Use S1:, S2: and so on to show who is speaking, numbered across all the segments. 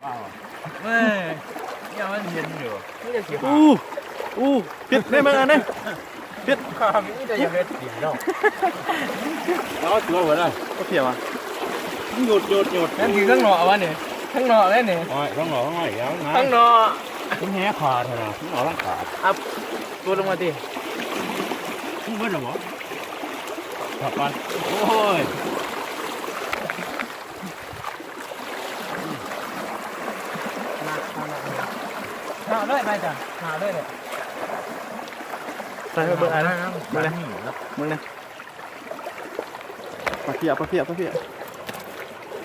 S1: เฮ้ยยังมันเย็นอยู่นี่จะเสีย
S2: พิษได้มาอันนี้พิษ
S1: ข้าวนี่จะยังเล็ดกินเนาะแล้วตัวหัวเลย
S2: ก็เพียวอ่ะ
S1: หยุดนั่นคือข้างนอกวะเนี่ยข้างนอกแล้วเนี่ย
S3: ข้างนอกข้างนอกแล้วนะ
S1: ข้างนอก
S3: คุณแห่ขาดเหรอข้างนอกร่างขาด
S1: อัพตัวลงมาดิ
S3: คุณเบิ้ลหรอกลับไปโอ้ย
S1: หนาวด้วยไปจ้ะหนาวด้วยเลย
S2: ใส่ไปเบอร์อะไรนะมึงเลยมึงเลยปลาเพีย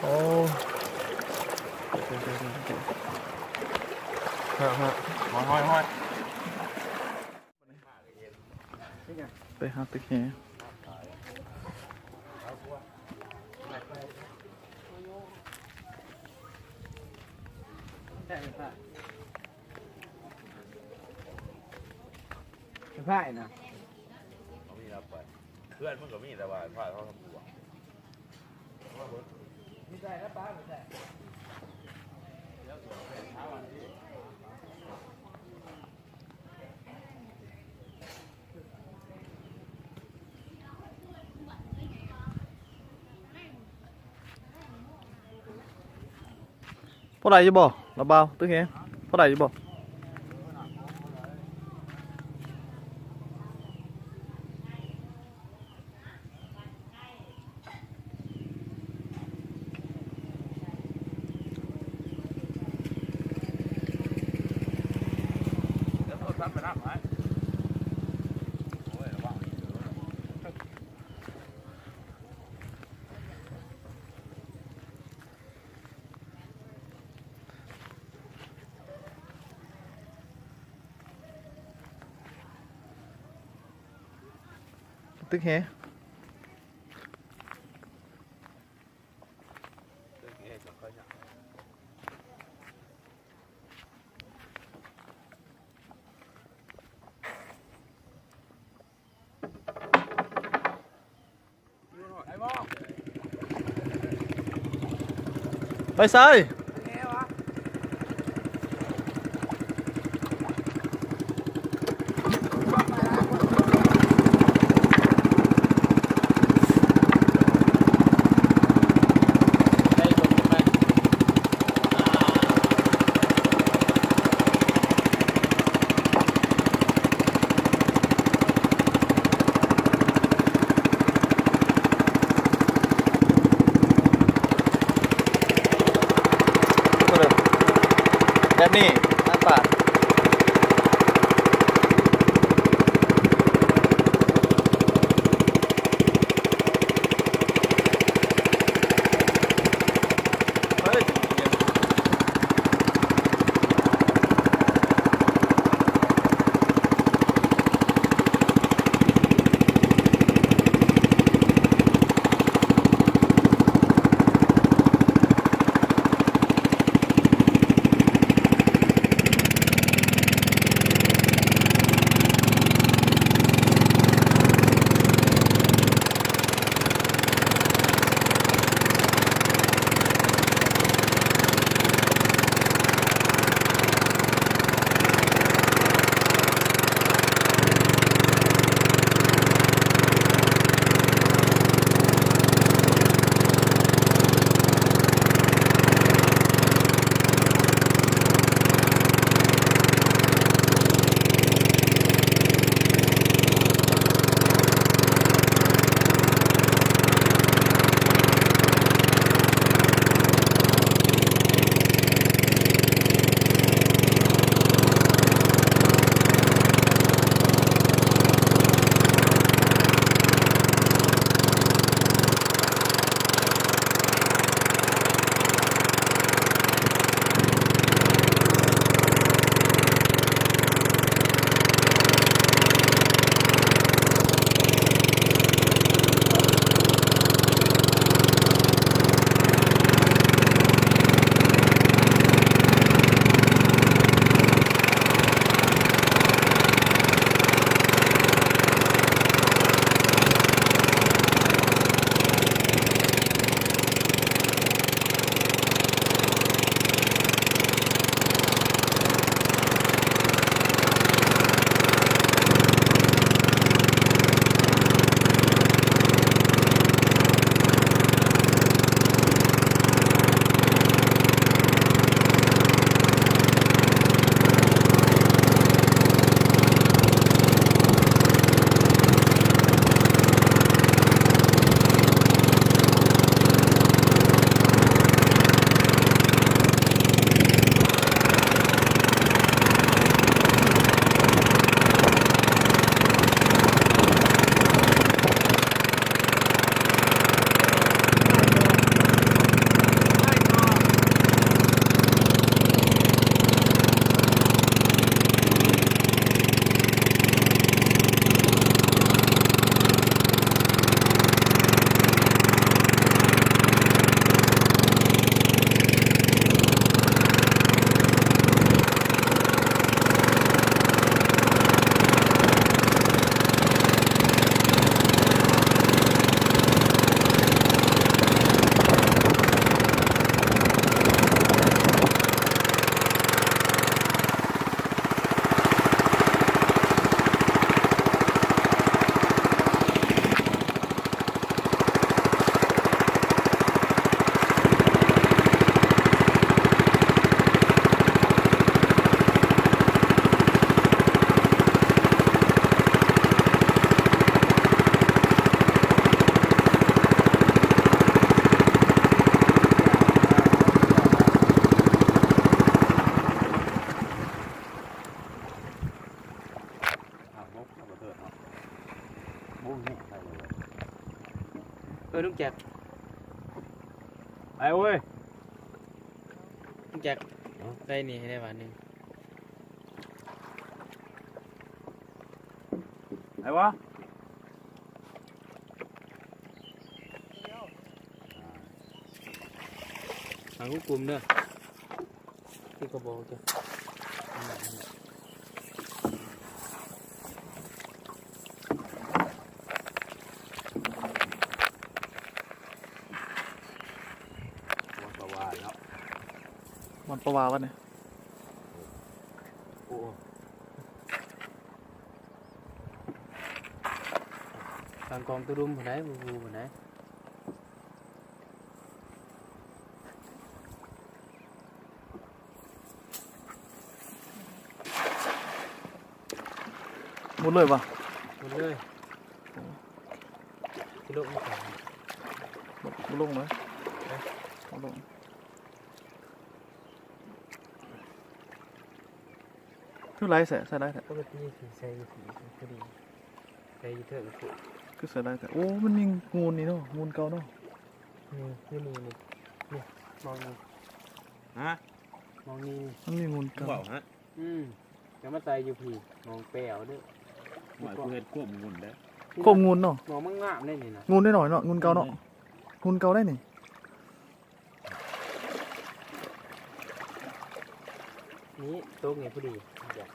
S2: โอ้
S3: ห้อย
S2: ไปหาตะเคียน
S1: ผ้านะ
S3: มีรับไปเพื่อนมึงก็มีแต่ว่าผ้าเขาทำบัว
S1: มีใจแล้วป้ามีใจ
S2: พอได้ยังบ่ระเบาตะเคียนพอได้ยังบ่ตึกแฮไปใส่แบบนี้น้ำป่าเฮ้ย
S1: ลุงแจ็ค
S3: ไอ้เว้ย
S1: ลุงแจ็คได้นี่ให้ได้วันหนึ่ง
S3: ไอ้วะ
S1: หางกลุ่มเด้อที่กระบอกจ้ะ
S3: วันประวาเนาะ
S2: มันประวาวันเนี่ย
S3: โอ้
S1: ทางกองตัวดุมผู้ใดบูผู้ใด
S2: มุดเลยปะ
S1: หมดเลยกิโลไม่ถึง
S2: มุดลงเลยเอาลงคือไรใส่ไรแต่
S1: ปกติสีใส่สีพอดีใส่เถอะคือ
S2: คือใส่ไรแต่โอ้มันมีงูนี่เนาะงูเก่าเนาะ
S1: นี่คือนี่มองนี่
S3: ฮะ
S1: มองนี่
S2: มันมีงูเก่า
S3: เปล่าฮะ
S1: แล้วมาใส่อยู่พี่มองแป๋วด้วย
S3: หมายกูเห็นควบมุนได้
S2: โคมงูเนาะ
S1: มองมันงามได้นี่นะ
S2: งูได้หน่อยเนาะงูเก่าเนาะงูเก่าได้นี่
S1: นี่โต๊ะไงพอดีอยาก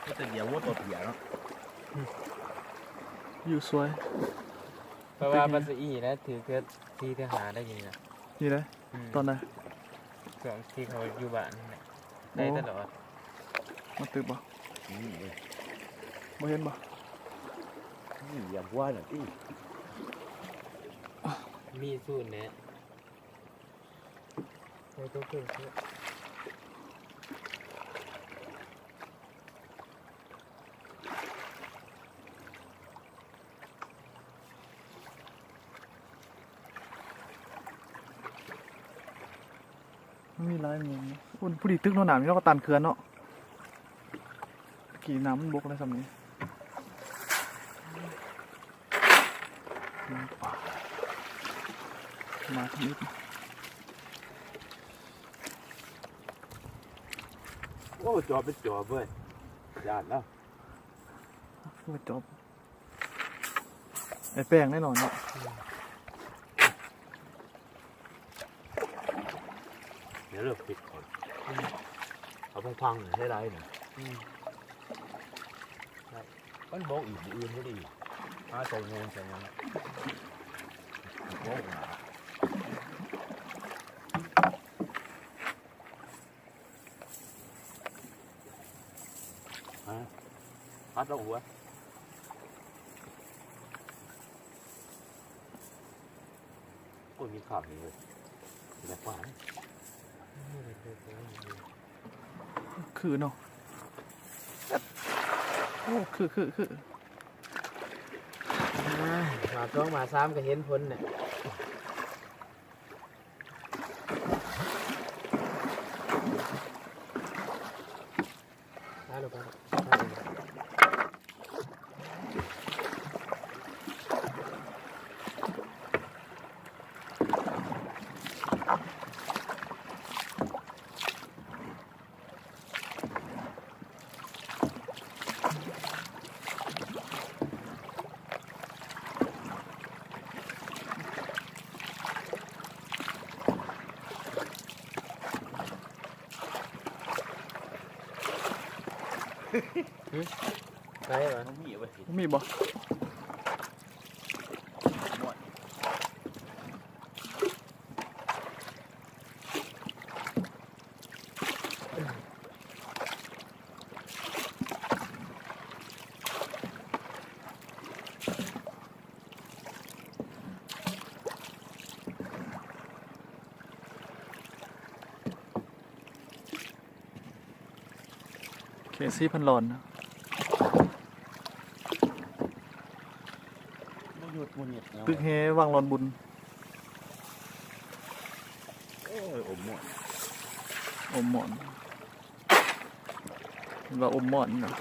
S3: ก็จะเดี๋ยวว่าตัวเผียเนาะ
S2: อยู่สวย
S1: เพราะว่าบัสอีนะถือเกิดที่ทหารได้ยินนะ
S2: นี่เลยตอนไหน
S1: เครื่องที่เขาอยู่บ้านนี่แหละได้ตลอด
S2: มาตึกบ่
S3: นี่เลย
S2: มาเห็นบ่
S3: นี่อย่าว่าหน่อยที่
S1: มีสูตรเนี่ยใส่ตัวเครื่อง
S2: มันมีลายงูอุ่นผู้ดีตึกเนาะหนามนี่เราก็ตันเขื่อนเนาะกี่น้ำมันบกอะไรสำนี้มาทำนิด
S3: โอ้จอบเป็นจอบเว้ยยานแล้ว
S2: เพื่อจบไอ้แป้งแน่นอนเนาะ
S3: เดี๋ยวเลิกปิดก่อนเอาพังๆให้ไรหน่อยมันบอกอีกอื่นก็ดีใส่เงินใส่เงินบอกพัดเอาหัวก็มีข่าวนี้เลยแบบว่า
S2: คือเนาะโอ้คือ
S1: มาต้องมาซ้ำก็เห็นพ้นเนี่ยไปเลยไป ไปเหรอ
S3: มีไว้
S2: มีบ่เคซี่พันหลอนนะ
S3: หยุดมุนหยุด
S2: ตึกเฮวังหลอนบุญ
S3: โอ้ยอมหมด
S2: อมหมอนว่าอมหมอนเนาะ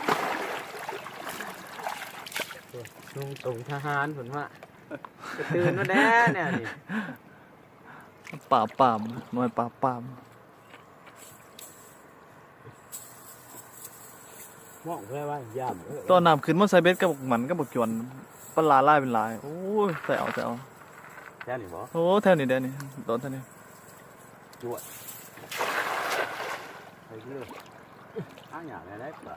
S1: ลุงส่งทหารผลว่าจะตื่นมาแน่เนี่ยนี่
S2: ป่าปามหน่วยป่าปาม
S1: มองเพื่อว่าย่ำ
S2: ตอนน้ำขึ้นมาใส่เบ็ดกับหมันกับบักจวนปลาลายเป็นลายโอ้ยใส่เอา
S1: แค่นี้บ่
S2: โอ้แถวนี้เด้นี่ตอนเท่านี้
S1: ไปเรื่อยอย่างไรได้ป่ะ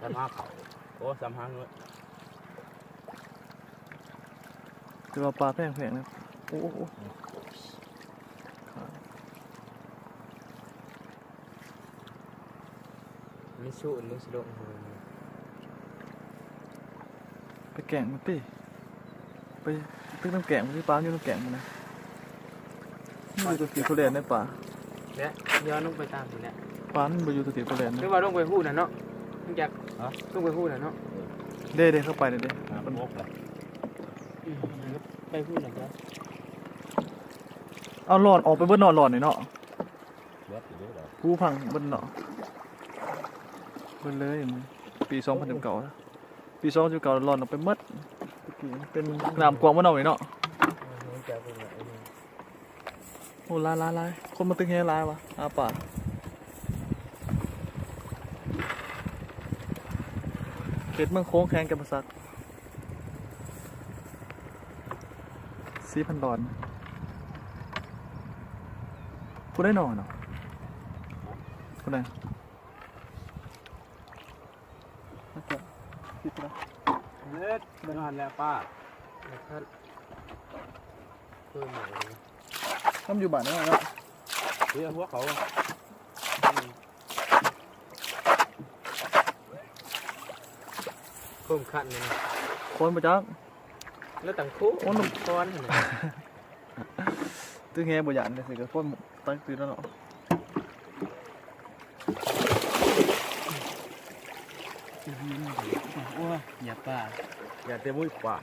S1: สามห้าเขาโอ้สามห้าเงย
S2: จะว่าปลาแพงๆนะโอ้โห
S1: มีสู้ลุงสะดวก
S2: ไปแกงมันติไปตึกน้ำแกงมันที่ปลาอยู่น้ำแกงมันนะนี่ตัวสีโคเรนในป่า
S1: เนี่ยย้อนลงไปตามทีเนี่ย
S2: ปลามันไปอยู่ตัวสีโคเรนนะ
S1: เรียกว่าลงไปหู้น่ะเนาะลุงแจ็คลงไปหู้น่ะเนาะ
S2: เด้เข้าไปเลยเด้
S3: มันบกเลย
S1: ไปหู้น่ะจ้ะ
S2: เอาหลอดออกไปเบิ้ลหลอดหน่อยเนาะ
S3: เล็ดอยู่ด้วย
S2: ผู้พังเบิ้ลเนาะเบิ้ลเลยปี2019นะปี2019หลอดออกไปหมดเป็นน้ำกวางมันเอาหน่อยเนาะโอ้ลายคนมาตึงแฮลายวะอาป่าเขตเมืองโค้งแข่งกับประสัก4,000 ดอนผู้ได้นอนเนาะผู้ได้
S1: เล็ดไปนอนแล้วป้าท่านเพิ่มใหม่
S2: ทำอยู่บ้านได้ไหมเนาะ
S1: เฮ้ยหัวเขาเพิ่มขั้นเลยนะ
S2: คนมาจัก
S1: แล้วต่างคู่
S2: คนหนุ่ม
S1: ก้อน
S2: ตึงแฮบ่หยันเลยสิก็คนตั้งตื่นแล้วเนาะ
S1: โอ้ยอย่าป่า
S3: อย่าเต็มมุ้ยป่า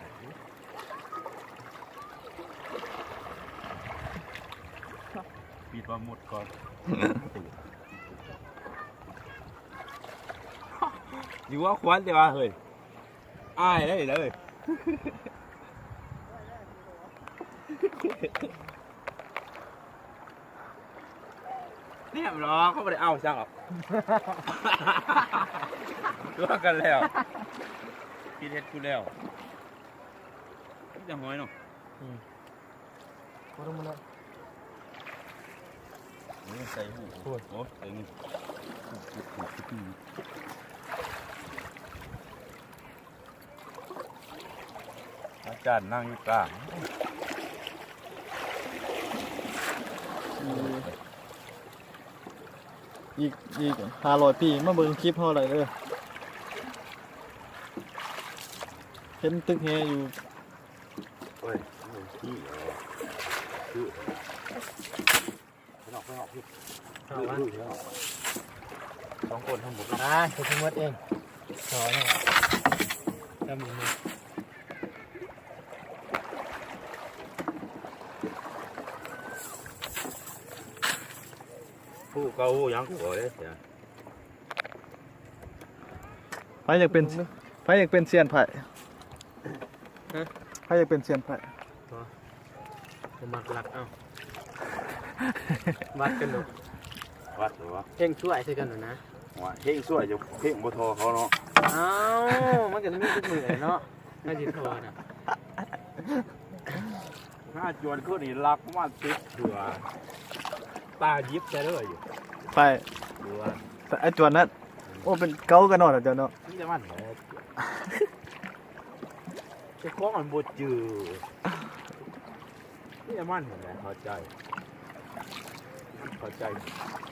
S3: ปิดมาหมดก่อนอยู่ว่าควันเดี๋ยวเฮ้ยอ้ายได้เลยเนี่ยรอเขาไม่ได้เอาช่างหรอกรู้กันแล้วพี่เท็ดกูแล้วจะหอยเนาะ
S1: เขาต้องมาแล้ว
S3: นี่ใส่หูโอ้โหใส่นี่อาจารย์นั่งอยู่กลาง
S2: อีก500 ปีมาเบิ่งคลิปเฮาได้เด้อเห็นตึกแฮอยู่
S3: เฮ้ยขี้คือไปออกพี่
S1: เอาวะ
S3: สองคนทำบุญ
S1: ได้ไปทั้งหมดเองสอนเนี่ยจำมือ
S3: ผู้เก่ายังหัวเลยเสีย
S2: ไผอยากเป็นเซียนไผไผอยากเป็นเซียนไผ
S1: ผมมักรักเอ้าวัดกันดู
S3: วัดหรือวะ
S1: เพ่งช่วยใช่กันหนูนะ
S3: ว่าเพ่งสวยจะเพ่งบทอเขาเนาะ
S1: เอ้ามันก็จะมีทุกมือเนาะน่าจิตโทน่ะ
S3: ถ้าจวนเขานี่รักมากติดเถื่อตายิบใช่เลยอยู่
S2: ไผ
S3: ดูว่า
S2: แต่ไอ้จวนนั้นโอ้เป็นเก่ากันเนาะเดี๋ยวเนาะ
S3: นี่จะมันเหรอไอ้ของมันบดจืดนี่จะมันเหรอเข้าใจ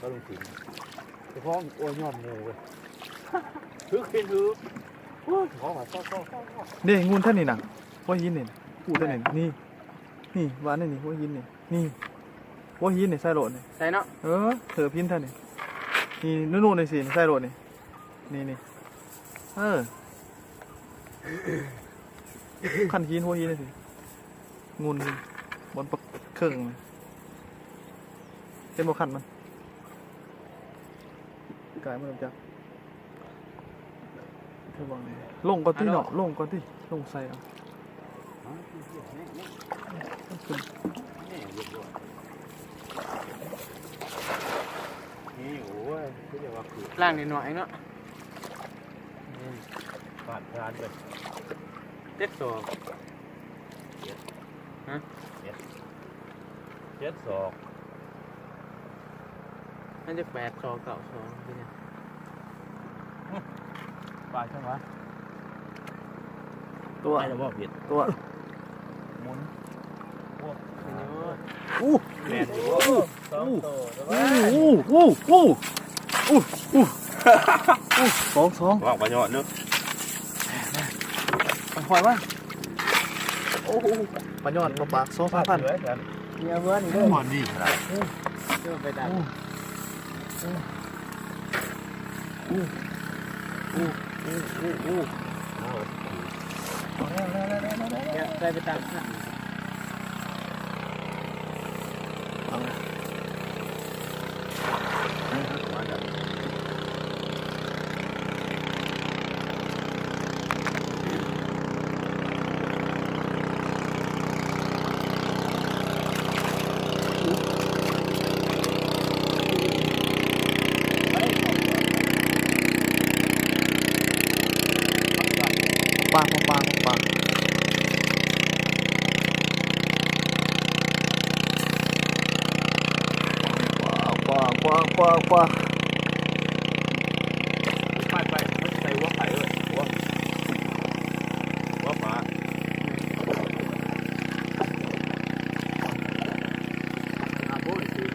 S3: ก็ต้องถึงไอ้ของโอ้ยยอมงูเว้ยถือขึ้นถือโอ้ยของมาซ่อ
S2: นี่งูท่านนี่น่ะหัวหินนี่อู้ท่านนี่นี่หวานนี่หัวหินนี่หัวหินนี่ใส่โหลดนี่
S1: ใส่เนาะ
S2: เถอพินท่านนี่นู่นๆนี่สิใส่โหลดนี่ขั้นหินหัวหินนี่สิงูนี่บนปักเครื่องนี่ เห็นบ่คันมันกายมันจักระวังนี่ลงก่อนที่เนาะลงก่อนที่ลงใส่เอาขึ้น
S3: นี่โอ้ยคือเรียกว่าคือ
S1: ล่างนิดหน่อยเนาะ
S3: ปาดร้านเลย
S1: เจ็ดสอง
S3: เจ็ดศอก
S1: น่าจะ8 2 9 2ที่เนี่ย
S3: ปาดใช่ไหม
S2: ตัว
S3: ไม่จะบอกผิด
S2: ตัว
S3: หมุน
S2: อู้
S3: แมนอยู่สองโตแล้วก็
S2: สอง
S3: วางประโยชน์นึก
S2: หอยว่าโอ้โหปลาหยอดปลาปาก2,000
S1: เนี่ยเพื่อนนี่เด้อ
S3: หอนดีขนาด
S1: เด้อไปดักเนี่ยได้ไปตามนะ
S2: ปลา
S3: ไปไม่ใส่หัวไข่เลยหัวปลา
S1: โบ้คือ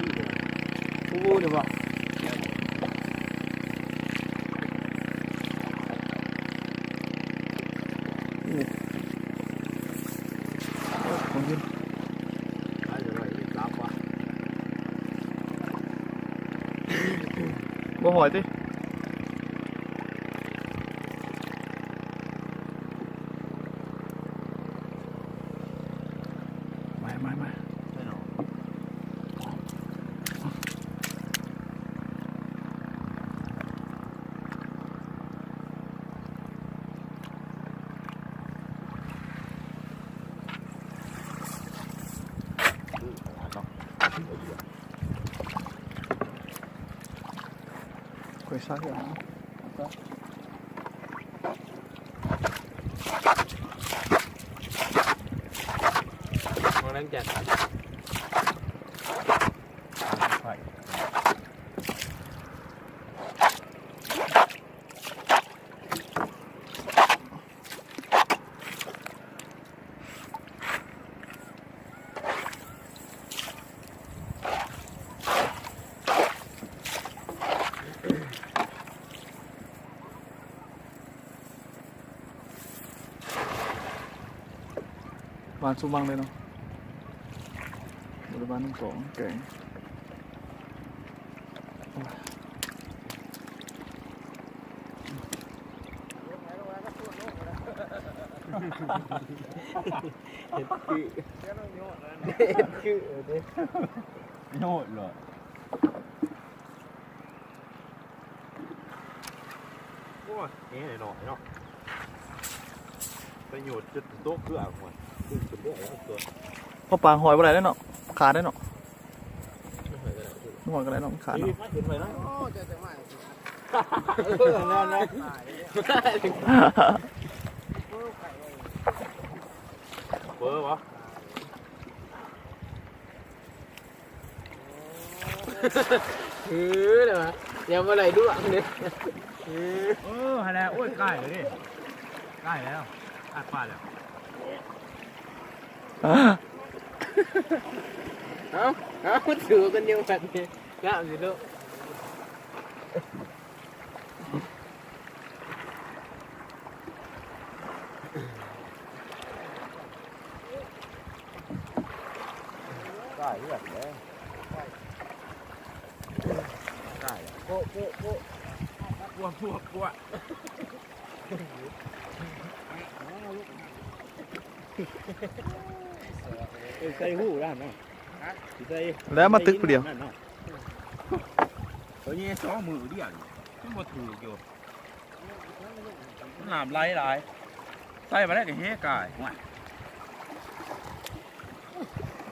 S1: บูเดี๋ยวบอก
S2: ของยิน
S3: อะไรรับวะ
S2: บ่หอยติไม่
S3: ไม่หรอก
S2: คุยซักอย่าง
S1: ของนั้นจัด
S3: ไข่
S2: หวานสุบังเลยเนาะบริบาล2แกง
S3: โยดเหรอโอ้ยนี่หน่อยเนาะประโยชน์จุดโต๊ะเกลือหมดจุดเกลือแล้วเกลือ
S2: พอปลาหอยบ่ได้เนาะขาดได้เนาะหอยก็ได้เนาะขาด
S3: นี่
S2: เนาะ
S3: ไม่ถึงเลยนะ
S1: โอ้จะมา
S3: นั่นเบอร์วะ
S1: คือเดี๋ยวเดี๋ยวมาไหนด้วยเนี่ย
S3: ฮะแล้วโอ้ยใกล้เลยดิใกล้แล้วอัดปาดแล้ว
S1: เอาถือกันเดียวแบบนี้งามสิลูก
S3: ใกล้เลือดเลยใกล้โป๊ะปัวใส่หูด้านเนาะใส่
S2: แล้วมาตึกผู้เดียว
S3: นั่นเนาะ ตัวนี้สองมือเดียวมันบ่ถูกอยู่มันน้ำไหลหลายใส่มาได้ก็เฮกายว่ะ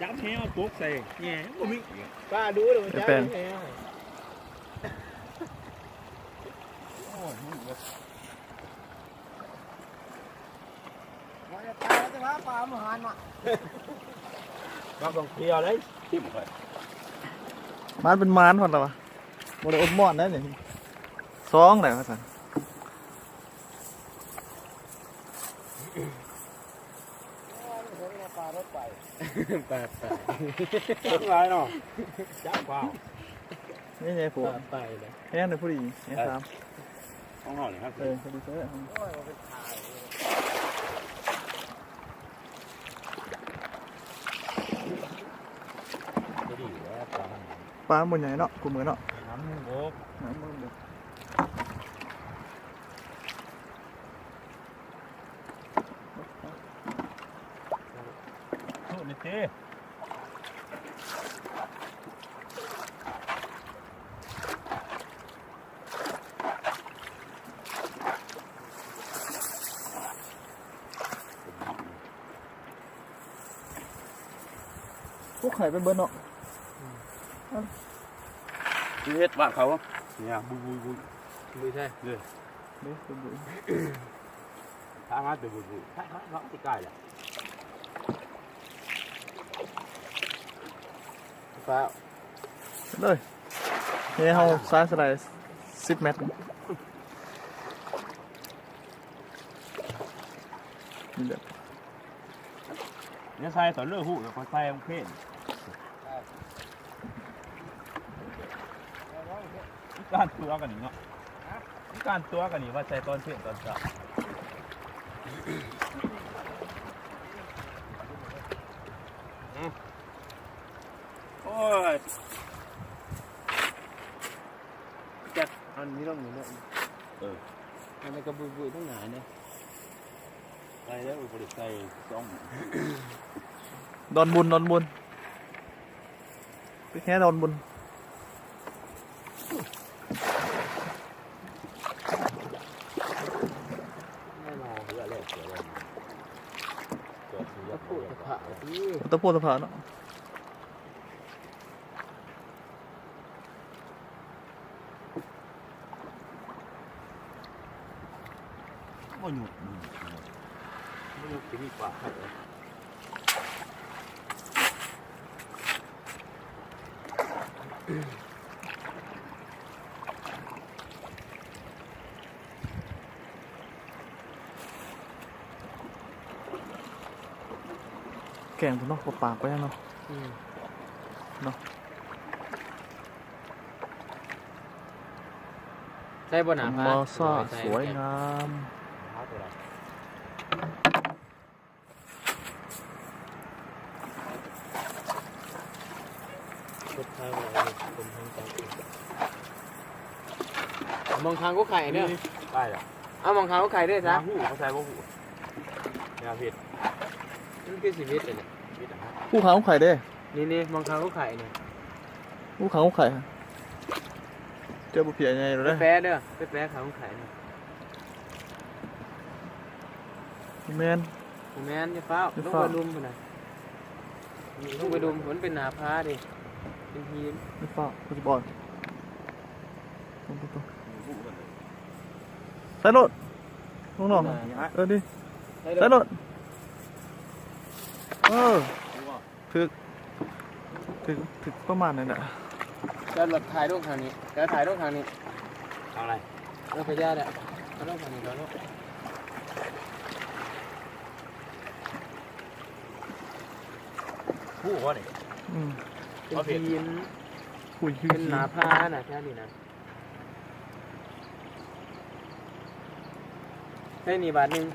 S3: จับเฮมาปุ๊กใส่แง่บ่มี
S1: ป้าดูเลยมันจะยังไง
S3: โอ้ยมึง
S1: ปลาจะมาปลาหมานมา
S3: มาต้องเที่ยวเลยทิ่มไป
S2: มันเป็นมานก่อนเหรอวะโมเดลอดมอนได้เนี่ยสองไหนวะสัน
S1: ปลารถไปปลาไป
S3: ทั้งหลายเนาะจับเปล่า
S2: นี่ไงผม
S1: ไปเลย
S2: แค่ในผู้ดีแค่สาม
S3: ของเราเนี่ยครับ
S2: พอดีเซ่
S1: โอ้ยมันเป็นทาย
S3: จะดีแล้วปลา
S2: ปลาหมันใหญ่เนาะกูมือเนาะ
S3: น้ำมันบก
S2: น้ำมันเดือด
S3: โทษนี่เต้
S2: พวกไข่เป็นเบิร์นเนาะ
S3: คือเฮ็ดบ้านเขาเนี่ยบุยบุย
S1: ไม่ใช่
S2: นี่เป็นบุญ
S3: ทางมาตัวบุยบุยถ้าเขาติดใกล้แหละ
S1: ปลา
S2: เลยนี่เขาซ้ายสไลด์10 เมตรนี่เด็ด
S3: เนี่ยใส่ต่อเลือดหูแล้วก็ใส่องเพ่นการตัวกันนี่เนาะการตัวกันนี่ว่าใส่ตอนเพ่นตอนเช้าโอ้ย
S1: จัดอันนี้ต้องอยู่เนี่ยอันนี้ก็บุยทั้งหนาเนี่ย
S3: ใส่แล้วบริใส่ต้อง
S2: ดอนบุญไปแค่ดอนบุญ
S1: แน่นอน
S3: เยอะเลยเยอะเลยเกิดเย
S1: ตะ
S3: อะ
S1: ปูตะผาที่
S2: ตะโพตะผาเนาะ
S3: ไม่หยุดไม่หยุดที่นี่กว่าครับ
S2: แกงผมเนาะปากไปยังเนาะ
S1: ใช่บนหนา
S2: มาซ่าสวยงาม
S3: หาตัวอะไร
S1: สุดท้ายเลยผมทำจังมองทางก็ไข่เนี่ย
S3: ได้หรอ
S1: เอามองทางก็ไข่ด้วย
S3: จ้า
S1: ซะ
S3: หูเขาใส่บ่หูยาผิด
S1: นั่นคือชีวิตเลยเนี่ย
S3: ผิดนะฮะ
S2: ผู้ขาวไข่เด้
S1: นี่มองทางก็ไข่เนี่ย
S2: ผู้ขาวไข่เจ้าบุเพียไงเราได้
S1: แป๊ะเด้อแป๊ะทางก็ไข่เนี่ย
S2: แมน
S1: แม่นจะเฝ้าต้องไปดุมมันนะต้องไปดุมมันเป็นหนาพาดิเป็นทีม
S2: ไม่ฟ้าปัจจุบันใส่รถน้องๆดิใส่รถถึกประมาณนั้นแหละ
S1: จะหลดถ่ายรูปทางนี้จะถ่ายรูปทางนี้
S3: อะไร
S1: เราพยาเนี่ยถ่ายรูปทางนี้แล้วลูก
S3: หูวะเนี่ย
S1: เป็นทีม
S2: คุย
S1: เป็นหนาพาน่ะแค่นี้นะได้นี่บาทหนึ่ง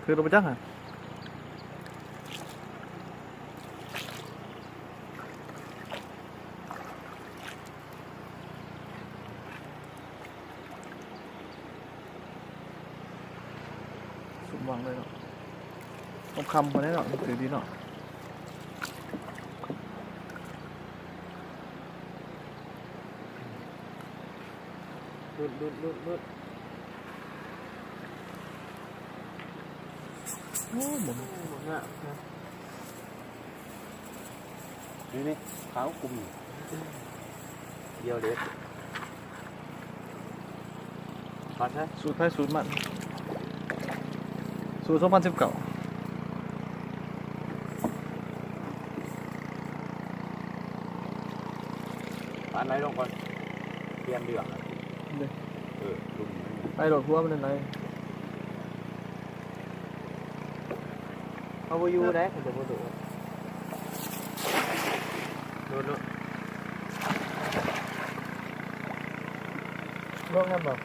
S2: คือเราไปจังหันสุดหวังเลยเนาะต้องคำคนนี้เนาะถือดีเนาะ
S1: ดุด
S2: โอ้หมุน
S1: หมดละนะ
S3: นี่ขาวคุมเดียวเด็ดปัดนะ
S2: สูตรไทยสูตรมันสูตร2019
S3: ปัดไหนลงก่อนเตรียมเดือดลุม
S2: ไอ้โดดหัวมันเป็นไร
S1: เอาไปอยู่ได้ผมจะมาดูดูลองกันบอก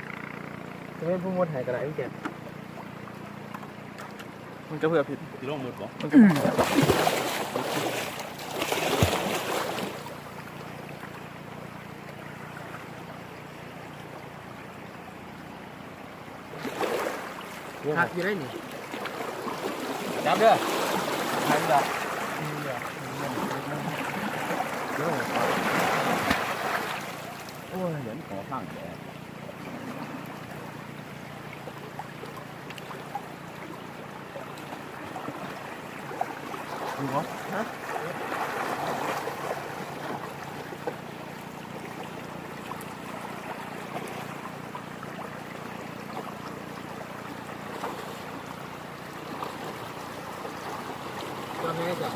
S1: จะเป็นผู้มดหายกระไรพี่แก
S2: มันจะเผื่อผิด
S3: ที่ลงมือบ่
S2: มันจะ
S1: หักอยู่ได้นี่จับเด้อหักเด้อ
S3: โอ้ยเหมือนขอข้างแก
S2: ดูเหรอ
S1: ตัวแม่จ้ะ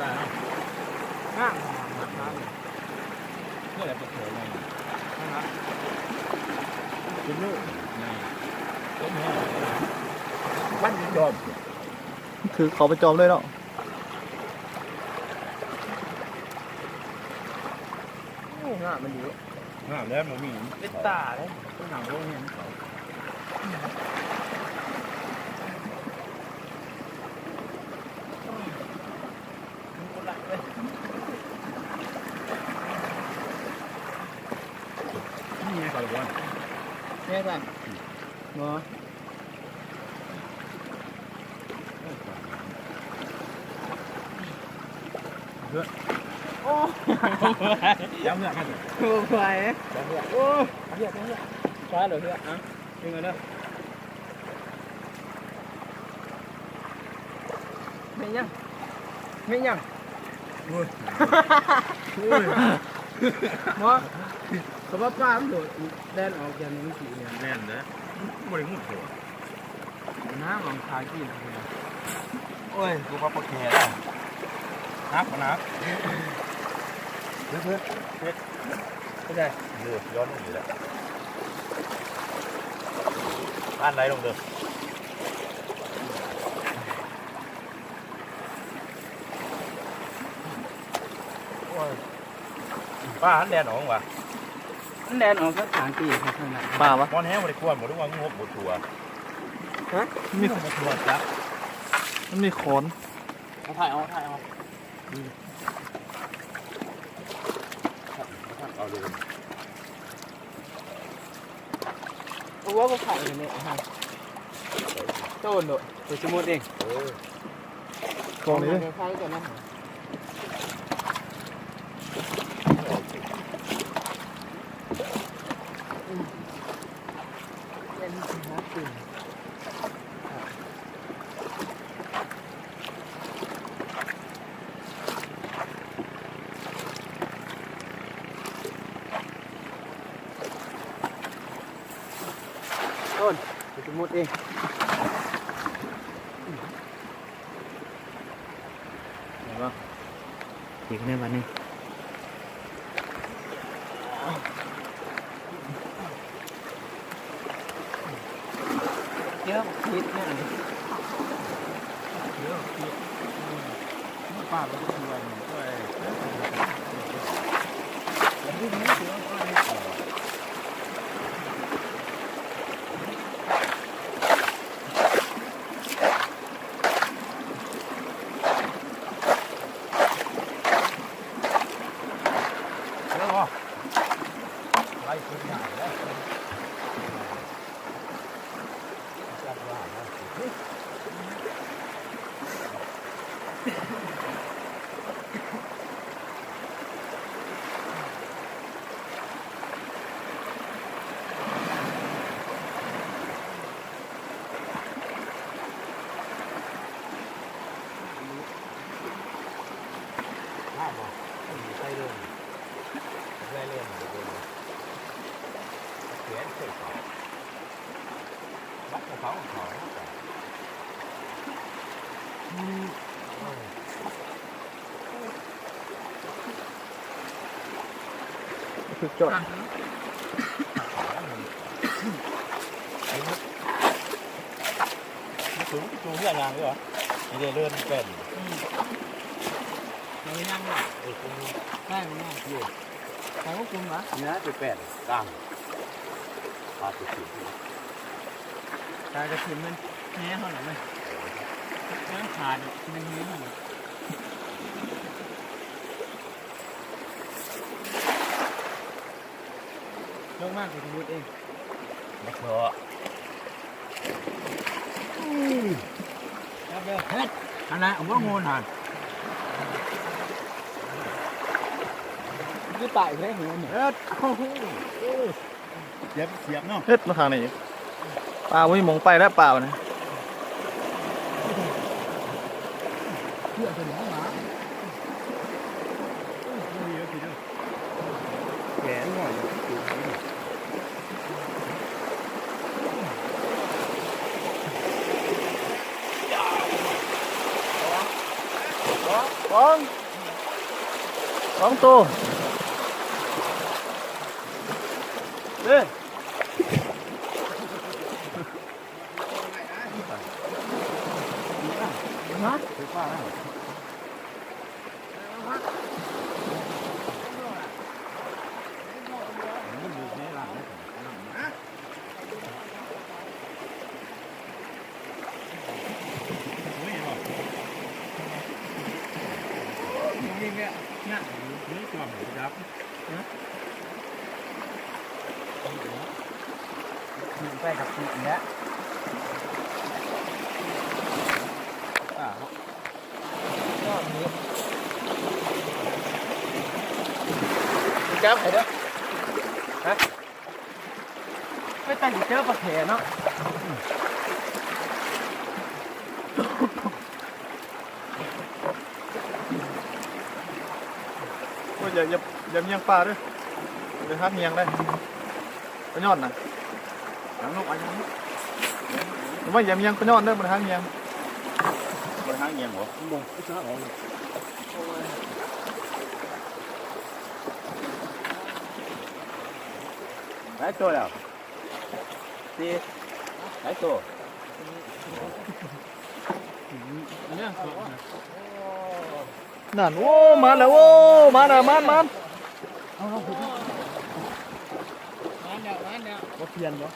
S3: ตา
S1: ห้าง
S3: เพื่ออะไรเป็นเถอะไง
S1: นะครับ
S3: เป็นลูกไงก็แม่
S1: บ้านยอม
S2: คือเขาไปจอมเลยเนาะ
S1: งามันดี
S3: งามแล้วมันมี
S1: เป็นตาเลย
S3: หนังโลกเนี่ยเขานี่ไงก่อนเลย
S1: แม่จ้ะเนาะ
S3: ย้ำเรื่องกัน
S1: โอ้ไป
S3: ย้ำเรื่อง
S1: โอ้เฮียฟ้าเหรอเฮียอ่ะยังไงเด้อไม่ยังหมอเขาว่าป้ามันโดดแดนออกอย่างนี้สีเนี่ย
S3: แน่นนะบริมุดหัว
S1: น้ำของคากี้นะ
S3: โอ้ยกูพับปะแขนแล้วนับมานับเพื่อน
S1: ไม่ได้
S3: เลือดย้อนลงอยู่แล้วบ้านไรลงเด้อป้าหันแดนออกว่ะ
S1: แดนออกก็ทางตีครับขนาด
S2: ป่าวะ
S3: บอลแห้งบริควรหมดทุกวันงบหมดตัว
S1: ฮะ
S2: มี
S3: หมดตัวจ้ะ
S2: มันมีขน
S1: ถ่ายเอา
S3: เอาเลย
S1: เพราะว่าก็ถ่ายอยู่เนี่ยฮะโต้นโดดตัวสมุดเอง
S2: กองนี้เลย
S1: ถ่ายกันนะเป็นนักตื่น ต้นตัวสมุดเอง
S2: เห็นปะ
S1: อีกในวันนี้เยอะคิดเนี่ยเยอะคิดป้าเป็นคนรวยเนี่ย
S3: แล้วก็ไล่คนใหญ่แล้วจับว่าแล้ว ขียนเสร็จเขาวัดเขาเขา
S2: สุดยอด
S3: ถึงจูงเรื่องงานด้วยเหรอนี่เดินเลื่อนเป็น
S1: เราไม่นั่งหรอก
S3: คุณ
S1: ได้ไหมเนี่ยอยู่ใครก็คุมเหรอ
S3: นี่นะเป็นกลางปลาติด
S1: ตากระถิ่นมันแง่เท่าไหร่ไหมมันขาดมันแง่เท่าไหร่ลงมากกว่าที่มุดเอง
S3: ไม่เพราะ
S1: ครับเด้อเฮ็ดอันนั้นผมว่างูหันนี่ตายได้หัวเนี่ย
S3: เสียบเนาะ
S2: เฮ็ดมาทางนี้ปลาไม่มองไปแล้วปลาเนี่ย
S1: เพื่อนเป็นหมา
S3: แขนหน่อย
S2: สองตัวเด้
S1: ฮะ
S3: คือป้านะมันอยู่ในหลังนะ
S1: นี่เนี่ยเนี่ย
S3: นี่กล่องครับ
S1: ไปกับปีกแล้วก็มีจับใครเด้อฮะไม่ตั้งใจเจอปลาแขเนาะ
S2: โอ้ยอย่าเมียงปลาด้วยเดี๋ยวฮักเมียงได้ปลาย้อนนะ
S3: น้ำนกอะไรนี่
S2: หรือว่าอย่าเมียงปลาย้อนเด้อมันฮักเมียง
S3: บนห้างเงียงเหรอบ่งไม่ใช่หรอหลายตัวแล้วสี่หลายตัว
S1: เนี่ย
S2: นั่นโอ้มาแล้วโอ้มาแล้วมัน
S1: มาเดี๋ยว
S2: มาเปลี่ยนเหรอ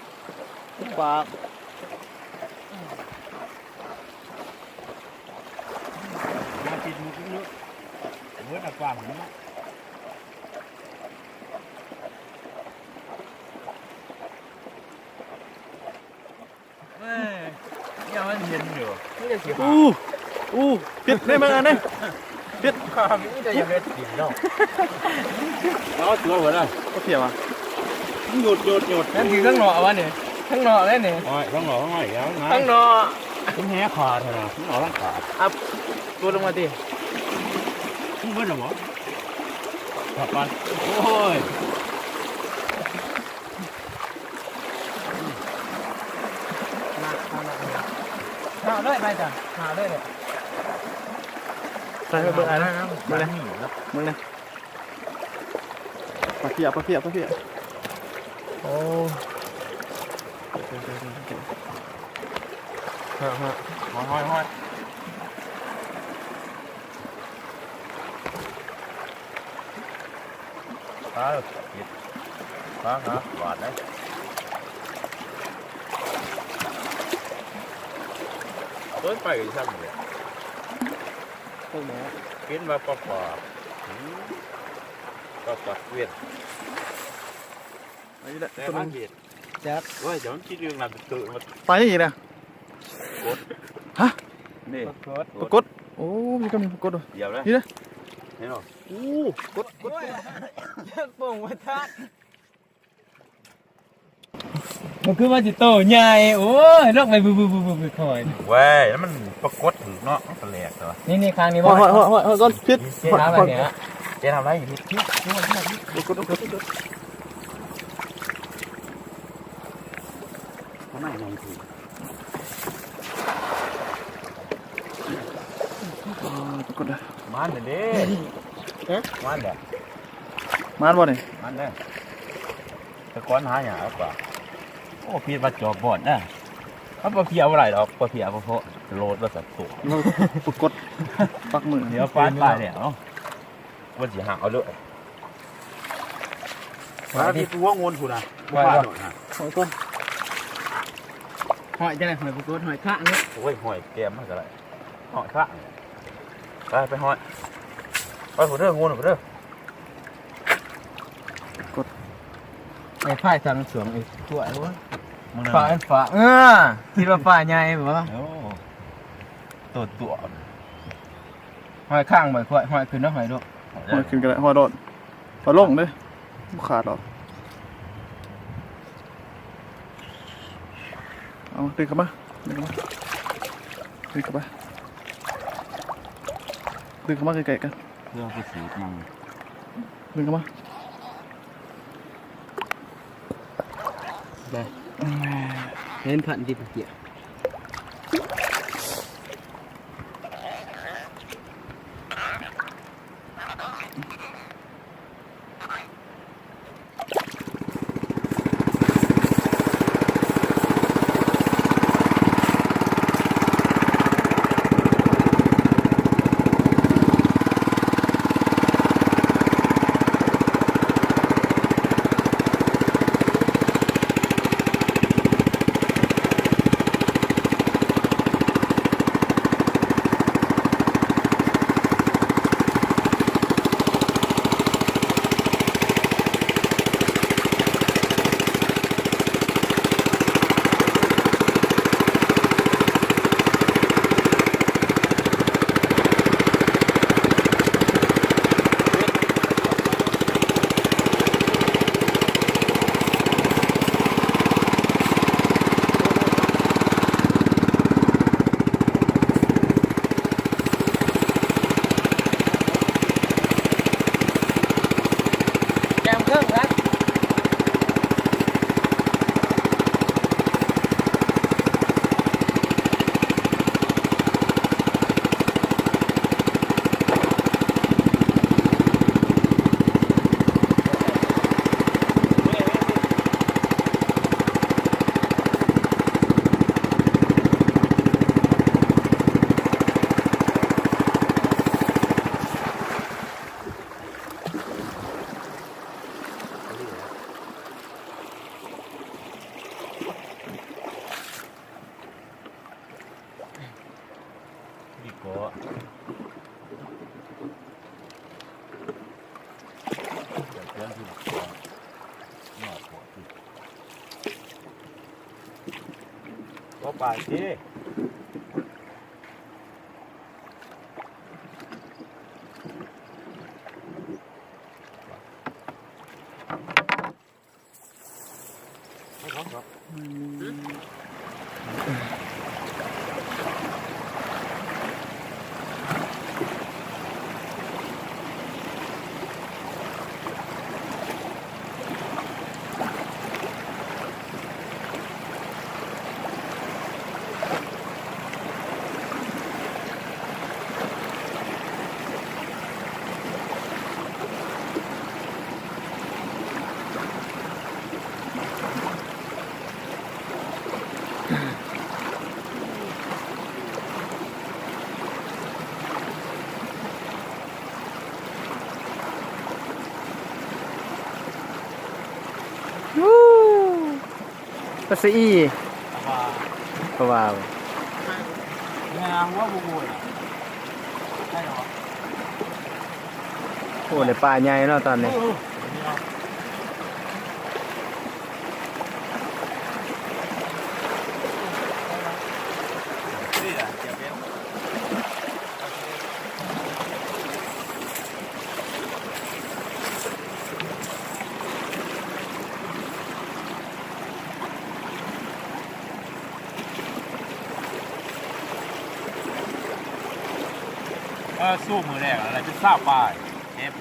S2: ปลา
S3: มาติดมือเยอะเมื่อตะกวางนี้
S1: เอ้ย
S3: ยังมันเย็นอยู่
S1: นี่จะเสีย
S2: อู้ปิดได้มั้งอันนี้ปิด
S1: นี่จะยังไงดิบเนาะ
S3: เอาตัวหัวเลย
S2: ก็เสียว่ะ
S3: หยุด
S1: นั่นคือข้างนอกวะเนี่ยข้างนอกเลยเนี่ย
S3: โอ้ยต้องหล่อต้องหล่ออีกแล้วนะ
S1: ข้างนอก
S3: ต้องแหขาดเถอะนะต้องหล่อต้องขาด
S1: อัพตัวลงมาดิ
S3: มึงเบิ้ลหรอวะกลับบ้านโอ้ย
S1: หาเลยไปจ้ะหาเลยเนี่ย
S2: ใส่ไปเบิร์อะไรนะเบิร์อะไรมึงเนี่ยปลาเพี้ยโอ้ฮะ
S3: ห้อยปลาผิดปลาหาหวานเลยต้นไปกันช่างเลย
S1: ตัวหมู
S3: กินมาปลาปลาเวียน
S2: อันนี้แหละ
S3: แต่
S2: ตัว
S3: บา
S2: นึ
S3: ง
S2: ง
S3: เวียน
S1: แจ๊บ
S3: เว้ยเดี๋ยวมันคิดเรื่องนั้นตื่นมา
S2: ไปนี่นะ
S3: นี่
S2: ปรากฏโอ้มีก็มีปรากฏด้วย
S3: เดี๋ยวเลย
S2: นี่นะ
S3: เห็นหรอ
S2: กด
S1: โป่งวัฒน์มันคือว่าจิโตใหญ่โอ้ยลอกไปบึคอย
S3: เว้ยแล้วมันปรากฏถือเนาะมันแหลกเหรอ
S1: นี่ครั้งนี้
S2: หอย
S1: ว่า
S2: ก้อนพิษ
S1: เจ๊ทำแบบเนี้ย
S3: เจ๊ทำอะไรอยู่ที่
S2: ปรากฏ
S3: ไม่ไงถูก
S2: ปรากฏเลย
S3: มันเด้มันเด้
S2: มานบ่นี่
S3: มันเด้แต่ก้อนหาหยาป่ะโอ้พี่มาจอบบอดนะเขาปลาเพียวอะไรหรอกปลาเพียวเพราะโลดแล้วสัตว์ตัว
S2: ปรากฏปักมือ
S3: เดี๋ยวฟ้าตายเนี่ยเนาะวันสีหาเอาเลยฟ้าที่ตัวงวนถูนะว่า
S1: หอยก้นหอยจะไหนหอยปรากฏหอยข้างเนี่ย
S3: โอ้ยหอยแก้มมากอะไรหอยข้าไปหอยไปหัวเด้องวนหัวเด้อ
S1: ไอ้ผ้าจำสวงไอ้ตัวไอ้วะ
S3: มึง
S1: ฝ่าฝ่าคิดว่าฝ่าใหญ่บ่
S3: ตัว
S1: หอยข้างบ่หอยขึ้นแล้วหอยลูก
S2: หอยขึ้นกันเลยหอยโดดหอยลงเลยบ่ขาดหรอกเอาดึงเข้ามาดึงเข้ามาดึงเข้ามาดึงเข้ามาไกลๆกัน
S3: เรื่องที่สีมัน
S2: ดึงเข้ามา
S1: ได้เห็นพันดิบเกี่ย แกมเครื่องครับ
S3: ดีกว่าเรื่องที่หน่อหัวที่ก็ไปสิไม่ครับ
S1: ภาษี
S3: ว่า
S1: เพราะว่า
S3: งานว่าบุบุอ่ะใช่หรอ
S1: โอ้ในป่าใหญ่เนาะตอนนี้
S3: นี่แหละเจ็บเองสู้มือแรกอะไรจะทราบป้ายเอฟ